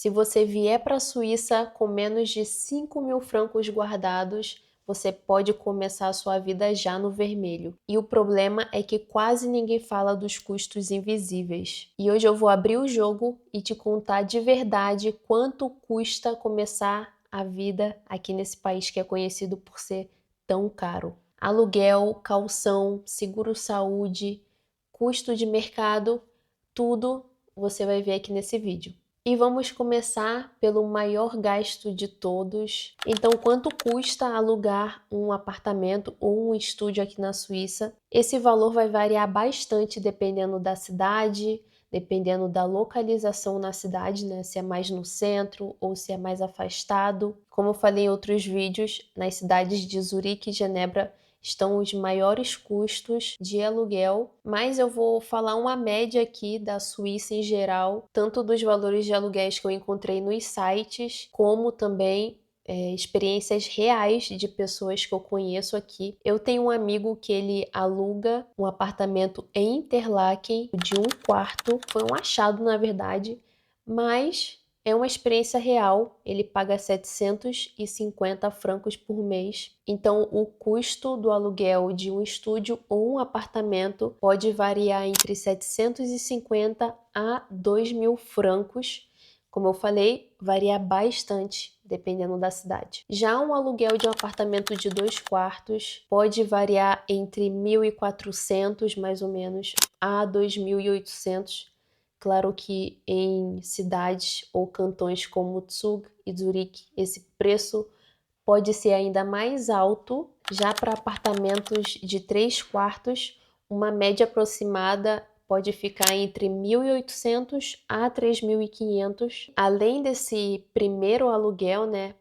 Se você vier para a Suíça com menos de 5.000 francos guardados, você pode começar a sua vida já no vermelho. E o problema é que quase ninguém fala dos custos invisíveis. E hoje eu vou abrir o jogo e te contar de verdade quanto custa começar a vida aqui nesse país que é conhecido por ser tão caro. Aluguel, caução, seguro-saúde, custo de mercado, tudo você vai ver aqui nesse vídeo. E vamos começar pelo maior gasto de todos. Então, quanto custa alugar um apartamento ou um estúdio aqui na Suíça? Esse valor vai variar bastante dependendo da cidade, dependendo da localização na cidade, né? Se é mais no centro ou se é mais afastado. Como eu falei em outros vídeos, nas cidades de Zurique e Genebra estão os maiores custos de aluguel, mas eu vou falar uma média aqui da Suíça em geral, tanto dos valores de aluguéis que eu encontrei nos sites, como também experiências reais de pessoas que eu conheço aqui. Eu tenho um amigo que ele aluga um apartamento em Interlaken de um quarto, foi um achado na verdade, mas é uma experiência real, ele paga 750 francos por mês. Então, o custo do aluguel de um estúdio ou um apartamento pode variar entre 750 a 2.000 francos. Como eu falei, varia bastante dependendo da cidade. Já um aluguel de um apartamento de 2 quartos pode variar entre 1.400 mais ou menos a 2.800. Claro que em cidades ou cantões como Zug e Zurique, esse preço pode ser ainda mais alto. Já para apartamentos de 3 quartos, uma média aproximada pode ficar entre 1.800 a 3.500. Além desse primeiro aluguel, né?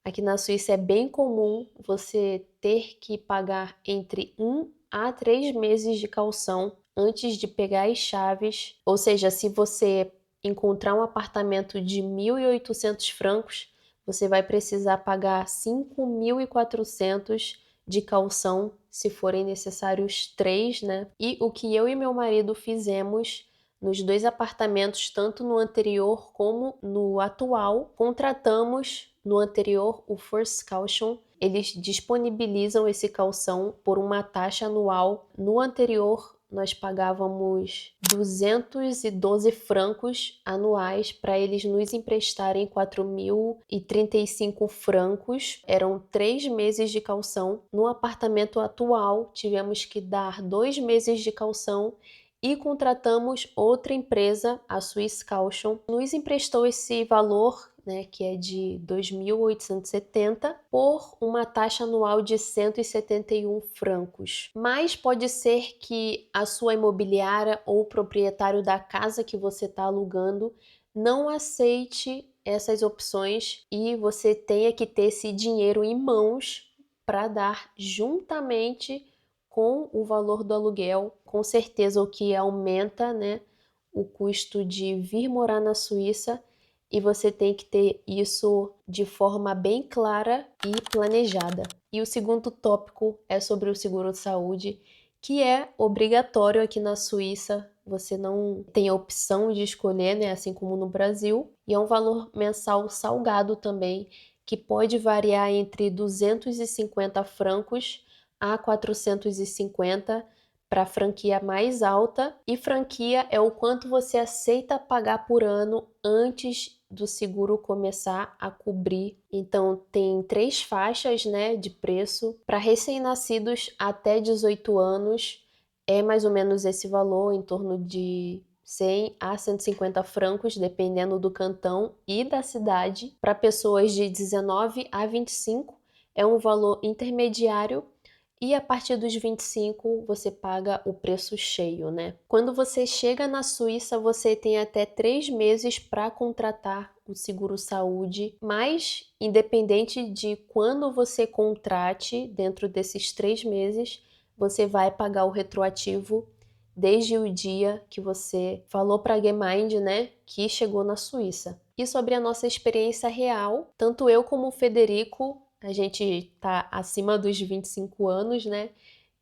Aqui na Suíça é bem comum você ter que pagar entre 1 a 3 meses de caução antes de pegar as chaves. Ou seja, se você encontrar um apartamento de 1.800 francos, você vai precisar pagar 5.400 de caução, se forem necessários 3, né? E o que eu e meu marido fizemos nos 2 apartamentos, tanto no anterior como no atual, contratamos no anterior o First Caution. Eles disponibilizam esse caução por uma taxa anual. No anterior, nós pagávamos 212 francos anuais para eles nos emprestarem 4.035 francos. Eram 3 meses de caução. No apartamento atual, tivemos que dar 2 meses de caução e contratamos outra empresa, a Swiss Caution, nos emprestou esse valor, né, que é de 2.870, por uma taxa anual de 171 francos. Mas pode ser que a sua imobiliária ou o proprietário da casa que você está alugando não aceite essas opções e você tenha que ter esse dinheiro em mãos para dar juntamente com o valor do aluguel. Com certeza o que aumenta, né, o custo de vir morar na Suíça, e você tem que ter isso de forma bem clara e planejada. E o segundo tópico é sobre o seguro-saúde, que é obrigatório aqui na Suíça. Você não tem a opção de escolher, né, assim como no Brasil, e é um valor mensal salgado também, que pode variar entre 250 francos a 450 para a franquia mais alta, e franquia é o quanto você aceita pagar por ano antes do seguro começar a cobrir. Então tem 3 faixas, né, de preço. Para recém-nascidos até 18 anos é mais ou menos esse valor, em torno de 100 a 150 francos, dependendo do cantão e da cidade. Para pessoas de 19 a 25 é um valor intermediário, e a partir dos 25 você paga o preço cheio, né? Quando você chega na Suíça, você tem até 3 meses para contratar o seguro-saúde, mas independente de quando você contrate, dentro desses 3 meses, você vai pagar o retroativo desde o dia que você falou para a Gemind, né, que chegou na Suíça. E sobre a nossa experiência real, tanto eu como o Federico, a gente tá acima dos 25 anos, né?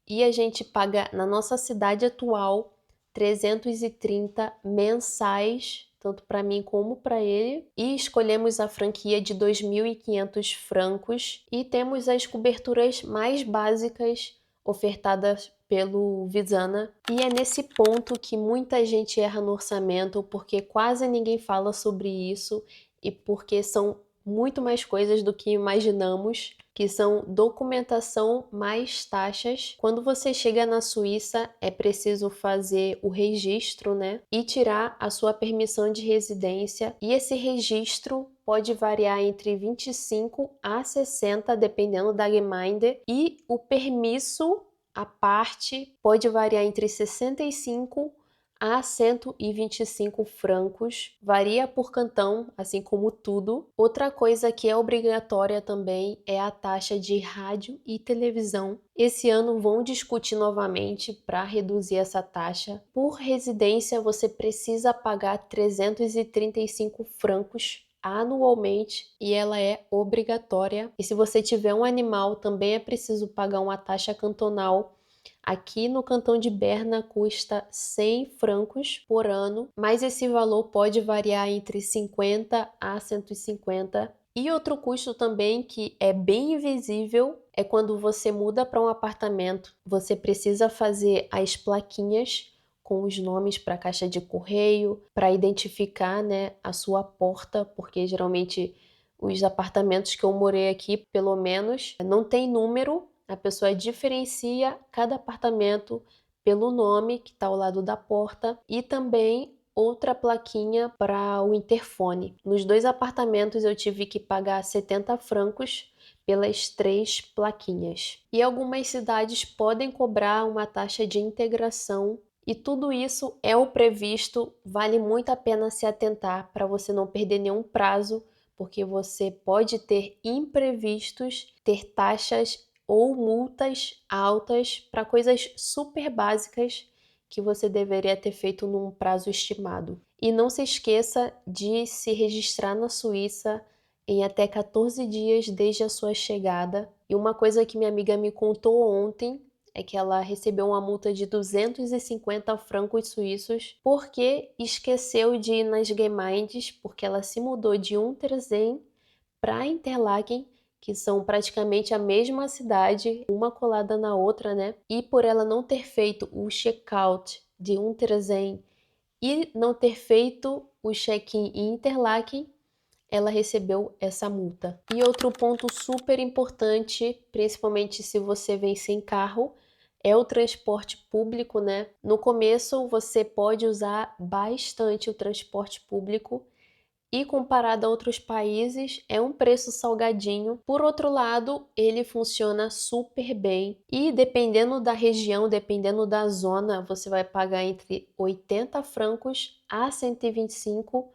E a gente paga na nossa cidade atual 330 mensais, tanto para mim como para ele, e escolhemos a franquia de 2.500 francos e temos as coberturas mais básicas ofertadas pelo Visana. E é nesse ponto que muita gente erra no orçamento, porque quase ninguém fala sobre isso e porque são muito mais coisas do que imaginamos, que são documentação mais taxas. Quando você chega na Suíça, é preciso fazer o registro, né? E tirar a sua permissão de residência. E esse registro pode variar entre 25 a 60, dependendo da Gemeinde. E o permisso, a parte, pode variar entre 65 a 125 francos, varia por cantão, assim como tudo. Outra coisa que é obrigatória também é a taxa de rádio e televisão. Esse ano vão discutir novamente para reduzir essa taxa. Por residência, você precisa pagar 335 francos anualmente e ela é obrigatória. E se você tiver um animal, também é preciso pagar uma taxa cantonal. Aqui no cantão de Berna custa 100 francos por ano, mas esse valor pode variar entre 50 a 150. E outro custo também que é bem invisível é quando você muda para um apartamento, você precisa fazer as plaquinhas com os nomes para a caixa de correio, para identificar, né, a sua porta, porque geralmente os apartamentos que eu morei aqui, pelo menos, não tem número. A pessoa diferencia cada apartamento pelo nome que está ao lado da porta e também outra plaquinha para o interfone. Nos 2 apartamentos eu tive que pagar 70 francos pelas 3 plaquinhas. E algumas cidades podem cobrar uma taxa de integração e tudo isso é o previsto, vale muito a pena se atentar para você não perder nenhum prazo, porque você pode ter imprevistos, ter taxas ou multas altas para coisas super básicas que você deveria ter feito num prazo estimado. E não se esqueça de se registrar na Suíça em até 14 dias desde a sua chegada. E uma coisa que minha amiga me contou ontem é que ela recebeu uma multa de 250 francos suíços porque esqueceu de ir nas Gemeindes, porque ela se mudou de Unterseen para Interlaken, que são praticamente a mesma cidade, uma colada na outra, né? E por ela não ter feito o check-out de Unterseen e não ter feito o check-in em Interlaken, ela recebeu essa multa. E outro ponto super importante, principalmente se você vem sem carro, é o transporte público, né? No começo você pode usar bastante o transporte público e comparado a outros países é um preço salgadinho. Por outro lado, ele funciona super bem e dependendo da região, dependendo da zona, você vai pagar entre 80 francos a 125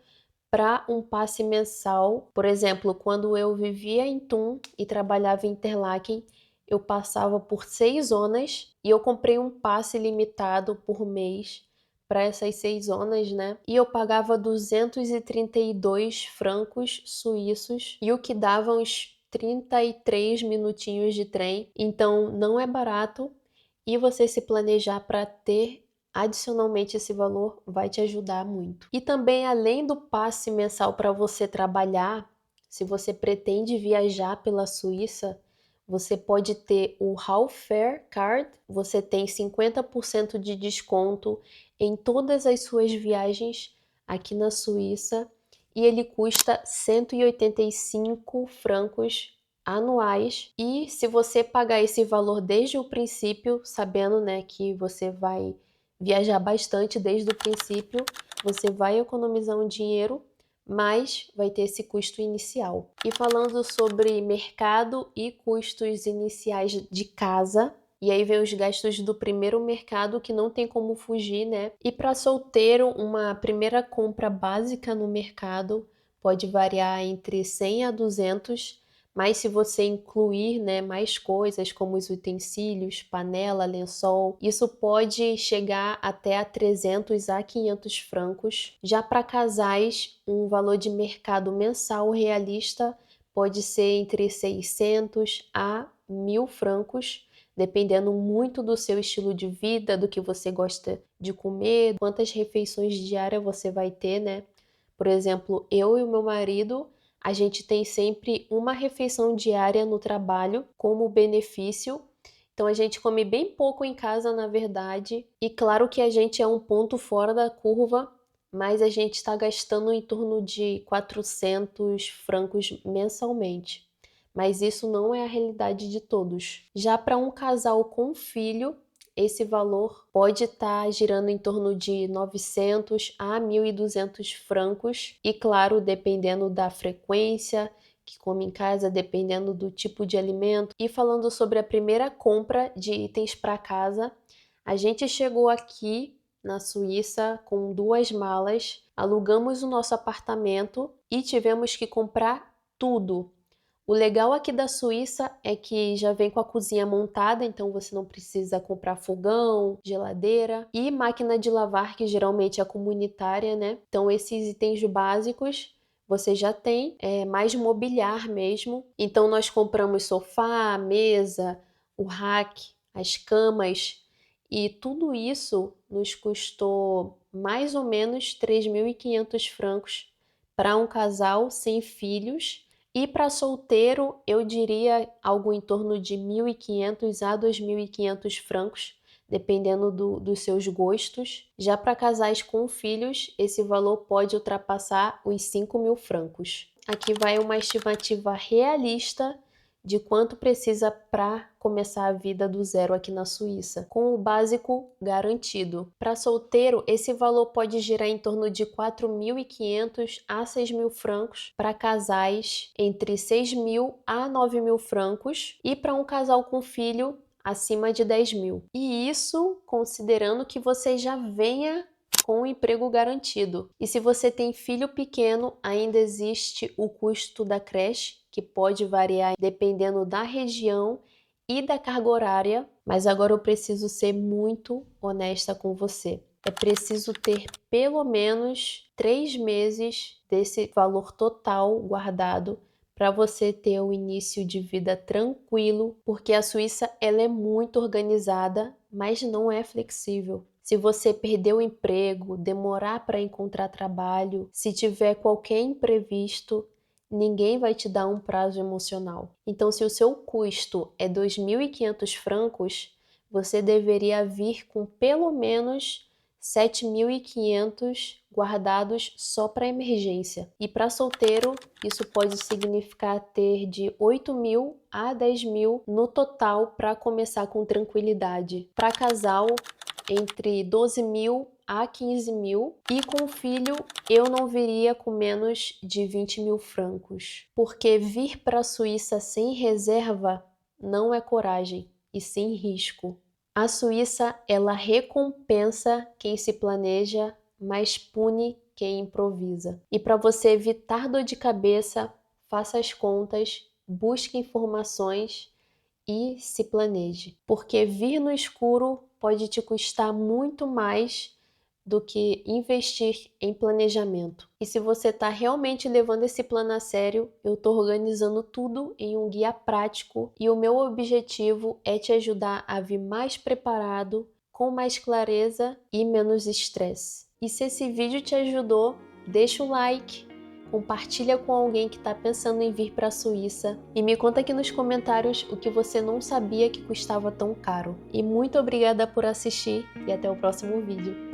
para um passe mensal. Por exemplo, quando eu vivia em Thun e trabalhava em Interlaken, eu passava por 6 zonas e eu comprei um passe limitado por mês para essas 6 zonas, né? E eu pagava 232 francos suíços e o que dava uns 33 minutinhos de trem. Então não é barato e você se planejar para ter adicionalmente esse valor vai te ajudar muito. E também além do passe mensal para você trabalhar, se você pretende viajar pela Suíça, você pode ter o Halfair Card, você tem 50% de desconto em todas as suas viagens aqui na Suíça e ele custa 185 francos anuais. E se você pagar esse valor desde o princípio, sabendo, né, que você vai viajar bastante desde o princípio, você vai economizar um dinheiro, mas vai ter esse custo inicial. E falando sobre mercado e custos iniciais de casa, e aí vem os gastos do primeiro mercado que não tem como fugir, né? E para solteiro, uma primeira compra básica no mercado pode variar entre 100 a 200, mas se você incluir, né, mais coisas como os utensílios, panela, lençol, isso pode chegar até a 300 a 500 francos. Já para casais, um valor de mercado mensal realista pode ser entre 600 a 1.000 francos, dependendo muito do seu estilo de vida, do que você gosta de comer, quantas refeições diárias você vai ter, né? Por exemplo, eu e o meu marido, a gente tem sempre uma refeição diária no trabalho como benefício. Então a gente come bem pouco em casa, na verdade. E claro que a gente é um ponto fora da curva, mas a gente está gastando em torno de 400 francos mensalmente. Mas isso não é a realidade de todos. Já para um casal com filho, esse valor pode estar girando em torno de 900 a 1.200 francos. E claro, dependendo da frequência que come em casa, dependendo do tipo de alimento. E falando sobre a primeira compra de itens para casa, a gente chegou aqui na Suíça com 2 malas, alugamos o nosso apartamento e tivemos que comprar tudo. O legal aqui da Suíça é que já vem com a cozinha montada, então você não precisa comprar fogão, geladeira e máquina de lavar, que geralmente é comunitária, né? Então esses itens básicos você já tem, mais mobiliar mesmo. Então nós compramos sofá, mesa, o rack, as camas e tudo isso nos custou mais ou menos 3.500 francos para um casal sem filhos. E para solteiro, eu diria algo em torno de 1.500 a 2.500 francos, dependendo dos seus gostos. Já para casais com filhos, esse valor pode ultrapassar os 5.000 francos. Aqui vai uma estimativa realista de quanto precisa para começar a vida do zero aqui na Suíça, com o básico garantido. Para solteiro, esse valor pode girar em torno de 4.500 a 6.000 francos, para casais entre 6.000 a 9.000 francos e para um casal com filho acima de 10.000. E isso considerando que você já venha com o emprego garantido. E se você tem filho pequeno, ainda existe o custo da creche, que pode variar dependendo da região e da carga horária, mas agora eu preciso ser muito honesta com você. É preciso ter pelo menos 3 meses desse valor total guardado para você ter um início de vida tranquilo, porque a Suíça ela é muito organizada, mas não é flexível. Se você perder o emprego, demorar para encontrar trabalho, se tiver qualquer imprevisto, ninguém vai te dar um prazo emocional. Então, se o seu custo é 2.500 francos, você deveria vir com pelo menos 7.500 guardados só para emergência. E para solteiro, isso pode significar ter de 8.000 a 10.000 no total para começar com tranquilidade. Para casal, entre 12.000 a 15.000, e com filho eu não viria com menos de 20.000 francos, porque vir para a Suíça sem reserva não é coragem, e sim risco. A Suíça, ela recompensa quem se planeja, mas pune quem improvisa. E para você evitar dor de cabeça, faça as contas, busque informações e se planeje, porque vir no escuro pode te custar muito mais do que investir em planejamento. E se você está realmente levando esse plano a sério, eu estou organizando tudo em um guia prático e o meu objetivo é te ajudar a vir mais preparado, com mais clareza e menos estresse. E se esse vídeo te ajudou, deixa o like, compartilha com alguém que está pensando em vir para a Suíça e me conta aqui nos comentários o que você não sabia que custava tão caro. E muito obrigada por assistir e até o próximo vídeo.